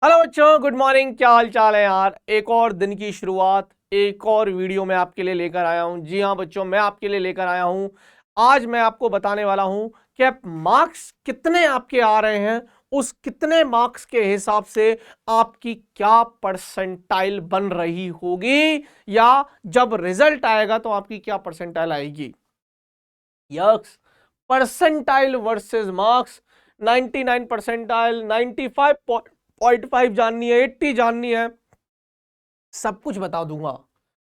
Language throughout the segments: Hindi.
हेलो बच्चों, गुड मॉर्निंग। क्या हाल चाल है यार। एक और दिन की शुरुआत, एक और वीडियो मैं आपके लिए लेकर आया हूं। जी हाँ बच्चों, मैं आपके लिए लेकर आया हूं। आज मैं आपको बताने वाला हूं कि आप मार्क्स कितने आपके आ रहे हैं, उस कितने मार्क्स के हिसाब से आपकी क्या परसेंटाइल बन रही होगी, या जब रिजल्ट आएगा तो आपकी क्या परसेंटाइल आएगी। Yes, percentile versus marks. 99 percentile, 95.5 जाननी है, 80 जाननी है, सब कुछ बता दूंगा।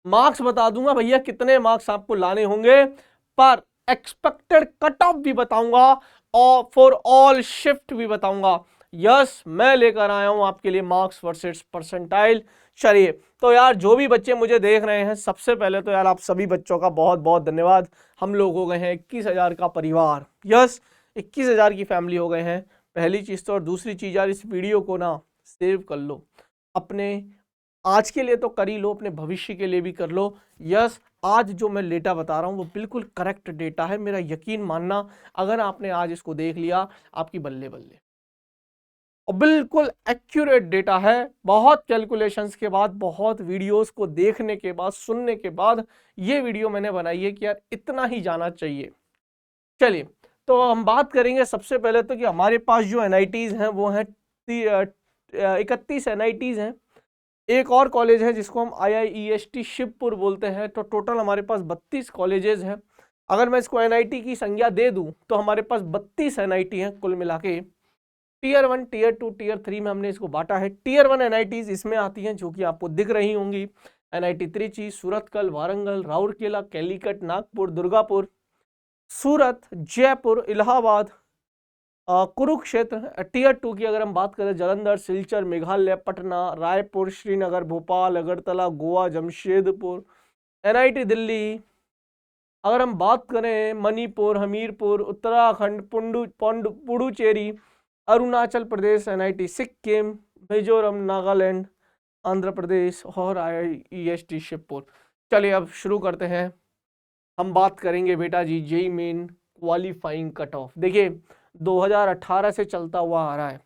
मार्क्स बता दूंगा भैया कितने मार्क्स आपको लाने होंगे, पर एक्सपेक्टेड कट ऑफ भी बताऊंगा और फॉर ऑल शिफ्ट भी बताऊंगा। यस, मैं लेकर आया हूं आपके लिए मार्क्स वर्सेस परसेंटाइल। चलिए, तो यार जो भी बच्चे मुझे देख रहे हैं, सबसे पहले तो यार आप सभी बच्चों का बहुत बहुत धन्यवाद। हम लोग हो गए हैं 21,000 का परिवार। यस, 21,000 की फैमिली हो गए हैं, पहली चीज तो। और दूसरी चीज यार, इस वीडियो को ना सेव कर लो, अपने आज के लिए तो कर ही लो, अपने भविष्य के लिए भी कर लो। यस, आज जो मैं डेटा बता रहा हूं वो बिल्कुल करेक्ट डेटा है, मेरा यकीन मानना। अगर आपने आज इसको देख लिया, आपकी बल्ले बल्ले। और बिल्कुल एक्यूरेट डेटा है। बहुत कैलकुलेशंस के बाद, बहुत वीडियोस को देखने के बाद, सुनने के बाद ये वीडियो मैंने बनाई है कि यार इतना ही जाना चाहिए। चलिए, तो हम बात करेंगे सबसे पहले तो कि हमारे पास जो एनआईटीज हैं वो हैं 31 एनआईटीज हैं। एक और कॉलेज है जिसको हम IIEST शिवपुर बोलते हैं। तो टोटल हमारे पास 32 कॉलेजेस हैं। अगर मैं इसको एनआईटी की संज्ञा दे दूं तो हमारे पास 32 एनआईटी हैं कुल मिला के। टीयर 1, टीयर 2, टीयर 3 में हमने इसको बांटा है। टीयर 1 एनआईटीज इसमें आती हैं जो कि आपको दिख रही होंगी। एनआईटी त्रिची, सूरतकल, वारंगल, राउरकेला, कैलीकट, नागपुर, दुर्गापुर, सूरत, जयपुर, इलाहाबाद, कुरुक्षेत्र। टीयर 2 की अगर हम बात करें, जालंधर, सिलचर, मेघालय, पटना, रायपुर, श्रीनगर, भोपाल, अगरतला, गोवा, जमशेदपुर। एनआईटी दिल्ली अगर हम बात करें, मणिपुर, हमीरपुर, उत्तराखंड, पुडुचेरी, अरुणाचल प्रदेश, एनआईटी सिक्किम, मिजोरम, नागालैंड, आंध्र प्रदेश और IIEST शिवपुर। चलिए अब शुरू करते हैं। हम बात करेंगे बेटा जी JEE main qualifying cut off. देखिए, 2018 से चलता हुआ आ रहा है।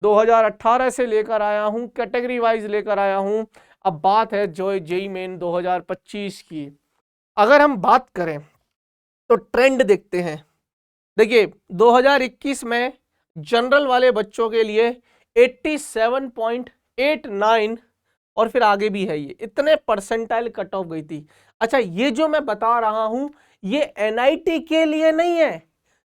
2018 से लेकर आया हूं, कैटेगरी वाइज लेकर आया हूं। अब बात है जो जेई मेन 2025 की। अगर हम बात करें तो ट्रेंड देखते हैं। देखिए, 2021 में जनरल वाले बच्चों के लिए 87.89, और फिर आगे भी है, ये इतने परसेंटाइल कट ऑफ गई थी। अच्छा, ये जो मैं बता रहा हूं ये एनआईटी के लिए नहीं है।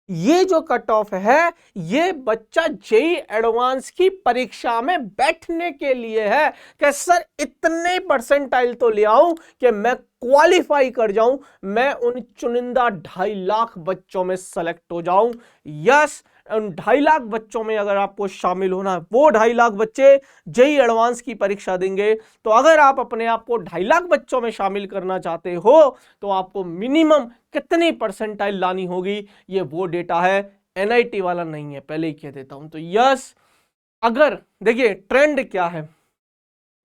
ये जो कट ऑफ है ये बच्चा जेई एडवांस की परीक्षा में बैठने के लिए है कि सर इतने परसेंटाइल तो ले आऊं कि मैं क्वालिफाई कर जाऊं, मैं उन चुनिंदा 2.5 लाख बच्चों में सेलेक्ट हो जाऊं। यस, उन 2.5 लाख बच्चों में अगर आपको शामिल होना है, वो 2.5 लाख बच्चे जेई एडवांस की परीक्षा देंगे। तो अगर आप अपने आप को 2.5 लाख बच्चों में शामिल करना चाहते हो तो आपको मिनिमम कितनी परसेंटाइल लानी होगी, ये वो डेटा है, एनआईटी वाला नहीं है, पहले ही कह देता हूं। तो यस, अगर देखिए ट्रेंड क्या है,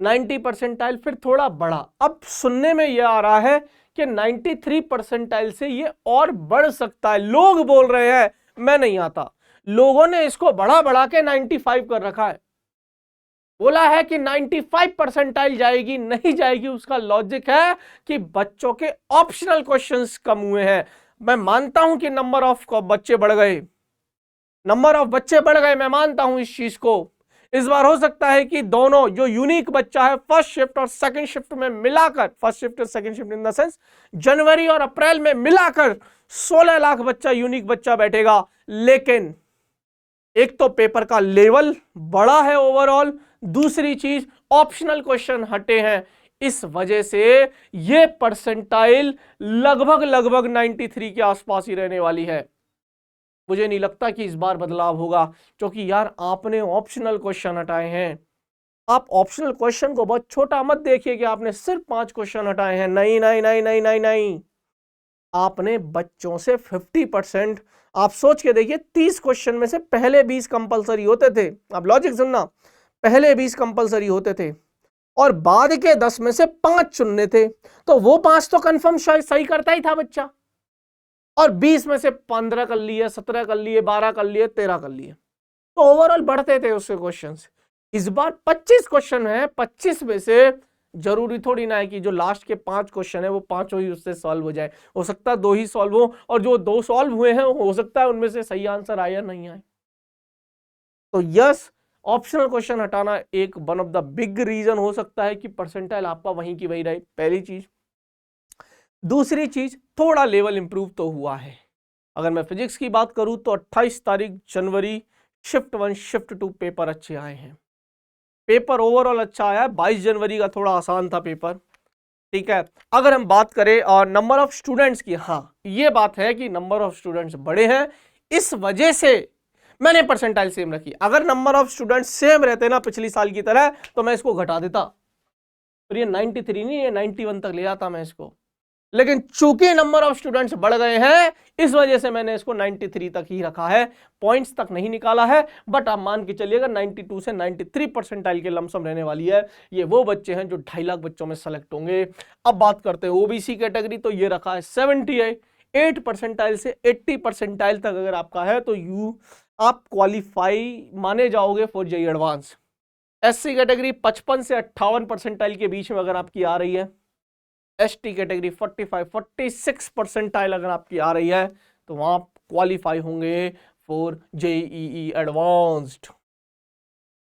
90 परसेंटाइल, फिर थोड़ा बढ़ा। अब सुनने में यह आ रहा है कि 93 परसेंटाइल से ये और बढ़ सकता है। लोग बोल रहे हैं, मैं नहीं आता। लोगों ने इसको बढ़ा बढ़ा के 95 कर रखा है। बोला है कि 95 परसेंटाइल जाएगी, नहीं जाएगी। उसका लॉजिक है कि बच्चों के ऑप्शनल क्वेश्चंस कम हुए हैं। मैं मानता हूं कि नंबर ऑफ बच्चे बढ़ गए, नंबर ऑफ बच्चे बढ़ गए, मैं मानता हूं इस चीज को। इस बार हो सकता है कि दोनों जो यूनिक बच्चा है फर्स्ट शिफ्ट और सेकंड शिफ्ट में मिलाकर, फर्स्ट शिफ्ट और second shift in the sense जनवरी और अप्रैल में मिलाकर 16 लाख बच्चा यूनिक बच्चा बैठेगा। लेकिन एक तो पेपर का लेवल बड़ा है ओवरऑल, दूसरी चीज ऑप्शनल क्वेश्चन हटे हैं। इस वजह से ये परसेंटाइल लगभग लगभग 93 के आसपास ही रहने वाली है। मुझे नहीं लगता कि इस बार बदलाव होगा, क्योंकि यार आपने ऑप्शनल क्वेश्चन हटाए हैं। आप ऑप्शनल क्वेश्चन को बहुत छोटा मत देखिए कि आपने सिर्फ 5 क्वेश्चन हटाए हैं। नहीं नहीं नहीं नहीं नहीं नहीं, आपने बच्चों से 50%, आप सोच के देखिए, 30 क्वेश्चन में से पहले 20 कंपलसरी होते थे। आप लॉजिक सुनना, पहले 20 कंपलसरी होते थे और बाद के 10 में से 5 चुनने थे। तो वो 5 तो कंफर्म सही करता ही था बच्चा, और 20 में से 15 कर लिए, 17 कर लिए, 12 कर लिए, 13 कर लिए। तो ओवरऑल बढ़ते थे उससे क्वेश्चन। इस बार 25 क्वेश्चन है, 25 में से जरूरी थोड़ी ना है कि जो लास्ट के 5 क्वेश्चन है वो पांचों ही उससे सॉल्व हो जाए, हो सकता है 2 ही सॉल्व हो, और जो 2 सॉल्व हुए हैं हो सकता है उनमें से सही आंसर आए या नहीं आए। तो यस, ऑप्शनल क्वेश्चन हटाना एक one of the big reason हो सकता है कि परसेंटाइल आपका वहीं की वही रहे, पहली चीज। दूसरी चीज, थोड़ा लेवल इंप्रूव तो हुआ है। अगर मैं फिजिक्स की बात करूं तो 28 तारीख जनवरी शिफ्ट 1 शिफ्ट 2 पेपर अच्छे आए हैं, पेपर ओवरऑल अच्छा आया है। 22 जनवरी का थोड़ा आसान था पेपर, ठीक है। अगर हम बात करें और नंबर ऑफ स्टूडेंट्स की, हाँ ये बात है कि नंबर ऑफ स्टूडेंट्स बड़े हैं, इस वजह से मैंने परसेंटाइल सेम रखी। अगर नंबर ऑफ स्टूडेंट्स सेम रहते ना पिछली साल की तरह तो मैं इसको घटा देता, और ये 93 नहीं, ये 91 तक ले आता मैं इसको, लेकिन चूंकि नंबर ऑफ स्टूडेंट्स बढ़ गए हैं इस वजह से मैंने इसको 93 तक ही रखा है, पॉइंट्स तक नहीं निकाला है। बट आप मान के चलिएगा 92 से 93 परसेंटाइल के लमसम रहने वाली है। ये वो बच्चे हैं जो 2.5 लाख बच्चों में सेलेक्ट होंगे। अब बात करते हैं ओबीसी कैटेगरी, तो ये रखा है 78 परसेंटाइल से 80 परसेंटाइल तक अगर आपका है तो आप क्वालिफाई माने जाओगे for JEE advance. SC category 55 से 58 परसेंटाइल के बीच में अगर आपकी आ रही है, एसटी कैटेगरी 46 परसेंटाइल अगर आपकी आ रही है तो वहां क्वालिफाई होंगे for JEE advanced.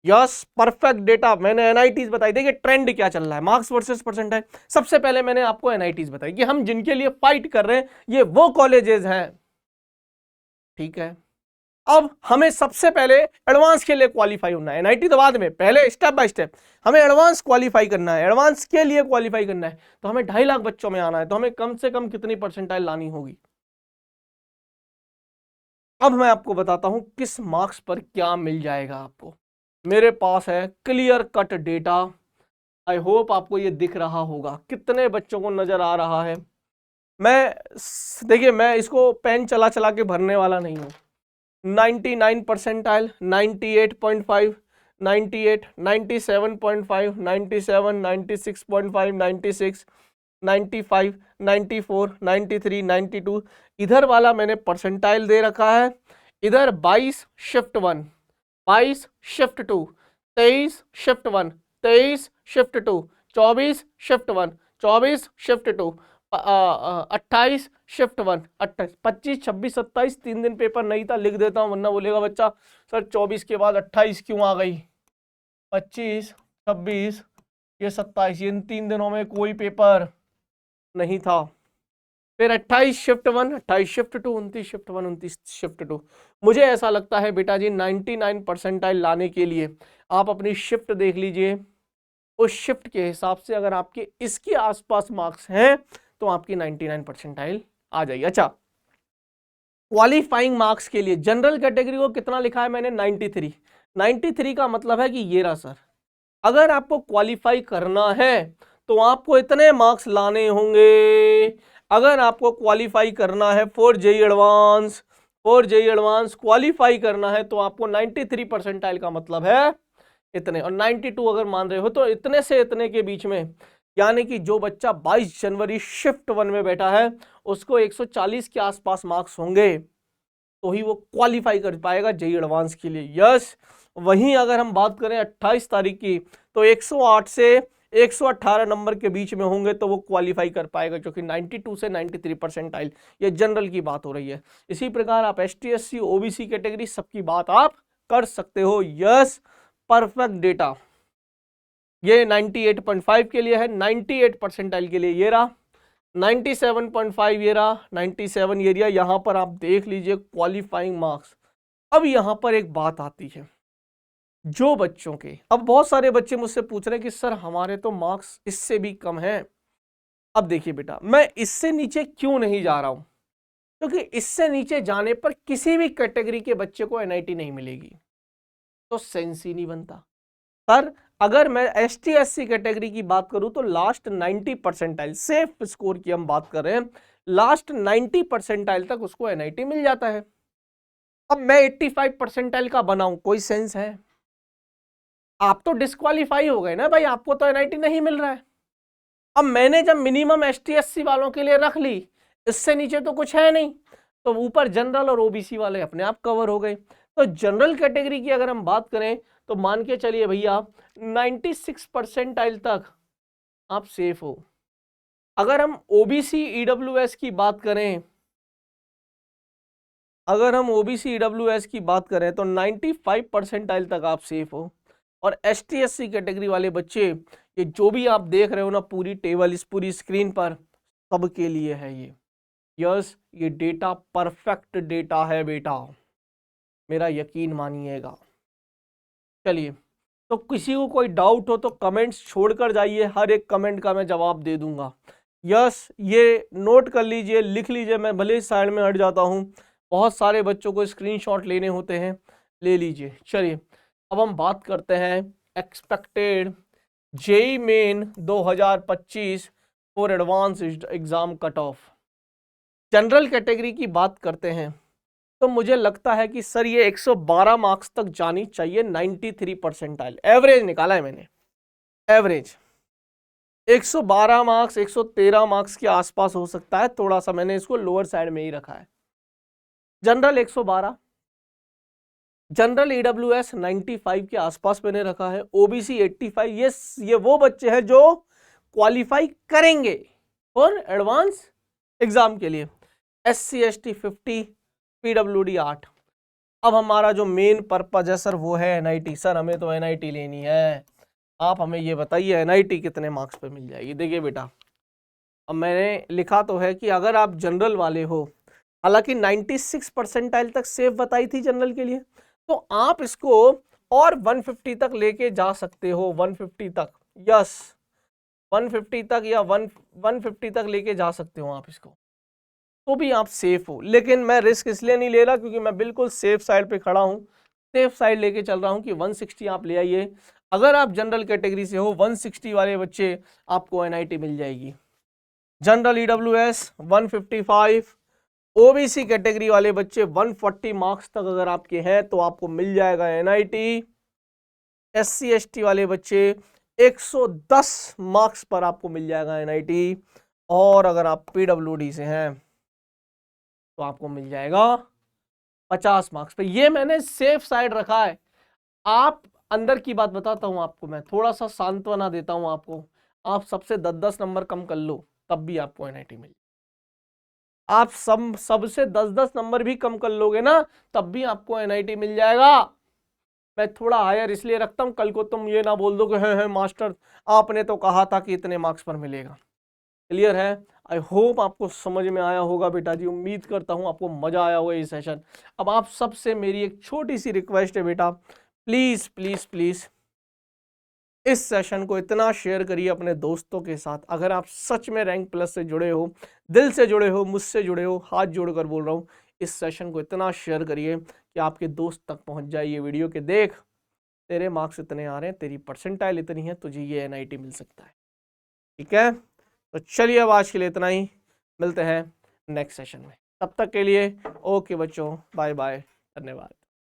Yes, perfect data. मैंने एनआईटीज बताई, देखिए ट्रेंड क्या चल रहा है, मार्क्स वर्सेस परसेंटाइल। सबसे पहले मैंने आपको एनआईटीज बताई कि हम जिनके लिए फाइट कर रहे हैं ये वो कॉलेजेस हैं, ठीक है। अब हमें सबसे पहले एडवांस के लिए क्वालिफाई होना है, एनआईटी तो बाद में, पहले स्टेप बाय स्टेप हमें एडवांस क्वालिफाई करना है। एडवांस के लिए क्वालिफाई करना है तो हमें 2.5 लाख बच्चों में आना है, तो हमें कम से कम कितनी परसेंटाइल लानी होगी। अब मैं आपको बताता हूं किस मार्क्स पर क्या मिल जाएगा आपको। मेरे पास है clear cut data, I hope आपको ये दिख रहा होगा, कितने बच्चों को नजर आ रहा है। मैं देखिए, मैं इसको पेन चला चला के भरने वाला नहीं हूं। 99 परसेंटाइल, 98.5, 98, 97.5, 97, 96.5, 96, 95, 94, 93, 92, इधर वाला मैंने परसेंटाइल दे रखा है। इधर 22 shift 1, 22 shift 2, 23 shift 1, 23 shift 2, 24 shift 1, 24 shift 2, 28 shift 1, 28, 25, 26, 27, 3 दिन पेपर नहीं था, लिख देता हूं वरना बोलेगा बच्चा सर 24 के बाद 28 क्यों आ गई। 25, 26, ये 27, इन 3 दिनों में कोई पेपर नहीं था। फिर 28 शिफ्ट 1, 28 शिफ्ट 2, 29 शिफ्ट 1, 29 शिफ्ट 2। मुझे ऐसा लगता है बेटा जी 99 परसेंटाइल लाने के लिए आप अपनी शिफ्ट देख लीजिए, उस शिफ्ट के हिसाब से अगर आपके इसके आसपास मार्क्स हैं तो आपकी 99 परसेंटाइल आ जाएगी। अच्छा, क्वालिफाइंग मार्क्स के लिए जनरल कैटेगरी को कितना लिखा है मैंने, 93। 93 का मतलब है कि ये रहा सर, अगर आपको क्वालिफाई करना है तो आपको इतने मार्क्स लाने होंगे। अगर आपको क्वालिफाई करना है for JEE advance, for JEE advance qualify करना है तो आपको 93 परसेंटाइल का मतलब है इतने, और 92 अगर मान रहे हो तो इतने से इतने के बीच में, यानी कि जो बच्चा 22 जनवरी शिफ्ट 1 में बैठा है उसको 140 के आसपास मार्क्स होंगे तो ही वो क्वालिफाई कर पाएगा जेईई एडवांस के लिए। यस, वहीं अगर हम बात करें 28 तारीख की तो 108 से 118 नंबर के बीच में होंगे तो वो क्वालिफाई कर पाएगा, जो कि 92 से 93 परसेंटाइल, ये जनरल की बात हो रही है। इसी प्रकार आप एसटी, एससी, ओबीसी कैटेगरी सबकी बात आप कर सकते हो। यस, परफेक्ट डेटा ये 98.5 के लिए है, 98 परसेंटाइल के लिए ये रहा, 97.5 ये रहा, 97 ये रहा। यहां पर आप देख लीजिए क्वालिफाइंग मार्क्स। अब यहां पर एक बात आती है, जो बच्चों के, अब बहुत सारे बच्चे मुझसे पूछ रहे हैं कि सर हमारे तो मार्क्स इससे भी कम हैं। अब देखिए बेटा, मैं इससे नीचे क्यों नहीं जा रहा हूं, क्योंकि इससे नीचे जाने पर किसी भी कैटेगरी के बच्चे को एनआईटी नहीं मिलेगी, तो सेंस ही नहीं बनता। सर अगर मैं एसटी, एससी कैटेगरी की बात करूं तो लास्ट 90 परसेंटाइल सेफ स्कोर की हम बात कर रहे हैं, लास्ट 90 परसेंटाइल तक उसको एनआईटी मिल जाता है। अब मैं 85 परसेंटाइल का बनाऊं, कोई सेंस है? आप तो डिस्क्वालीफाई हो गए ना भाई, आपको तो एनआईटी नहीं मिल रहा है। अब मैंने जब मिनिमम एसटी, एससी वालों के लिए रख ली, इससे नीचे तो कुछ है नहीं, तो ऊपर जनरल और ओबीसी वाले अपने आप कवर हो गए। तो जनरल कैटेगरी की अगर हम बात करें तो मान के चलिए भैया 96 परसेंटाइल तक आप सेफ हो। अगर हम ओबीसी ईडब्ल्यूएस की बात करें, अगर हम ओबीसी ईडब्ल्यूएस की बात करें तो 95 परसेंटाइल तक आप सेफ हो। और एसटी एससी कैटेगरी वाले बच्चे, ये जो भी आप देख रहे हो ना पूरी टेबल इस पूरी स्क्रीन पर, सबके लिए है ये। यस, ये डेटा परफेक्ट डेटा है बेटा, मेरा यकीन मानिएगा। चलिए, तो किसी को कोई डाउट हो तो कमेंट्स छोड़कर जाइए, हर एक कमेंट का मैं जवाब दे दूंगा। यस, ये नोट कर लीजिए, लिख लीजिए, मैं भले ही साइड में हट जाता हूँ, बहुत सारे बच्चों को स्क्रीनशॉट लेने होते हैं, ले लीजिए। चलिए, अब हम बात करते हैं expected JEE main 2025 for advance exam cut off. General category की बात करते हैं तो मुझे लगता है कि सर ये 112 मार्क्स तक जानी चाहिए, 93 परसेंटाइल एवरेज निकाला है मैंने, एवरेज 112 मार्क्स 113 मार्क्स के आसपास हो सकता है, थोड़ा सा मैंने इसको लोअर साइड में ही रखा है। जनरल 112, जनरल ईडब्ल्यूएस 95 के आसपास मैंने रखा है, ओबीसी 85। ये वो बच्चे हैं जो क्वालिफाई करेंगे और एडवांस एग्जाम के लिए। SC ST 50, PWD 8। अब हमारा जो मेन पर्पज है सर वो है एनआईटी। सर हमें तो एनआईटी लेनी है, आप हमें ये बताइए एनआईटी कितने मार्क्स पे मिल जाएगी। देखिए बेटा, अब मैंने लिखा तो है कि अगर आप जनरल वाले हो, हालांकि 96 परसेंटाइल तक सेफ बताई थी जनरल के लिए, तो आप इसको और 150 तक लेके जा सकते हो, 150 तक, यस 150 तक या 150 तक लेके जा सकते हो आप इसको, तो भी आप सेफ हो। लेकिन मैं रिस्क इसलिए नहीं ले रहा क्योंकि मैं बिल्कुल सेफ साइड पे खड़ा हूं, सेफ साइड लेके चल रहा हूं कि 160 आप ले आइए। अगर आप जनरल कैटेगरी से हो, 160 वाले बच्चे आपको एनआईटी मिल जाएगी। जनरल ईडब्ल्यूएस 155, ओबीसी कैटेगरी वाले बच्चे 140 मार्क्स तक अगर आपके हैं तो आपको मिल जाएगा एनआईटी। एससी एसटी वाले बच्चे 110 मार्क्स पर आपको मिल जाएगा एनआईटी। और अगर आप पीडब्ल्यूडी से हैं तो आपको मिल जाएगा 50 मार्क्स पे। ये मैंने सेफ साइड रखा है। आप अंदर की बात बताता हूं आपको, मैं थोड़ा सा सांत्वना देता हूं आपको, आप सबसे 10-10 नंबर कम कर लो तब भी आपको एनआईटी मिल, आप सबसे 10-10 नंबर भी कम कर लोगे ना तब भी आपको एनआईटी मिल जाएगा। मैं थोड़ा हायर इसलिए रखता हूं, कल को तुम ये ना बोल दो कि है मास्टर आपने तो कहा था कि इतने मार्क्स पर मिलेगा। क्लियर है? आई होप आपको समझ में आया होगा बेटा जी, उम्मीद करता हूं आपको मजा आया होगा ये सेशन। अब आप सबसे मेरी एक छोटी सी रिक्वेस्ट है बेटा, प्लीज प्लीज प्लीज इस सेशन को इतना शेयर करिए अपने दोस्तों के साथ। अगर आप सच में रैंक प्लस से जुड़े हो, दिल से जुड़े हो, मुझसे जुड़े हो, हाथ जोड़कर बोल रहा हूं, इस सेशन को इतना शेयर करिए कि आपके दोस्त तक पहुंच जाए ये वीडियो के, देख तेरे मार्क्स इतने आ रहे हैं, तेरी परसेंटाइल इतनी है, तुझे ये एनआईटी मिल सकता है। ठीक है, तो चलिए अब आज के लिए इतना ही, मिलते हैं नेक्स्ट सेशन में, तब तक के लिए ओके बच्चों, बाय बाय, धन्यवाद।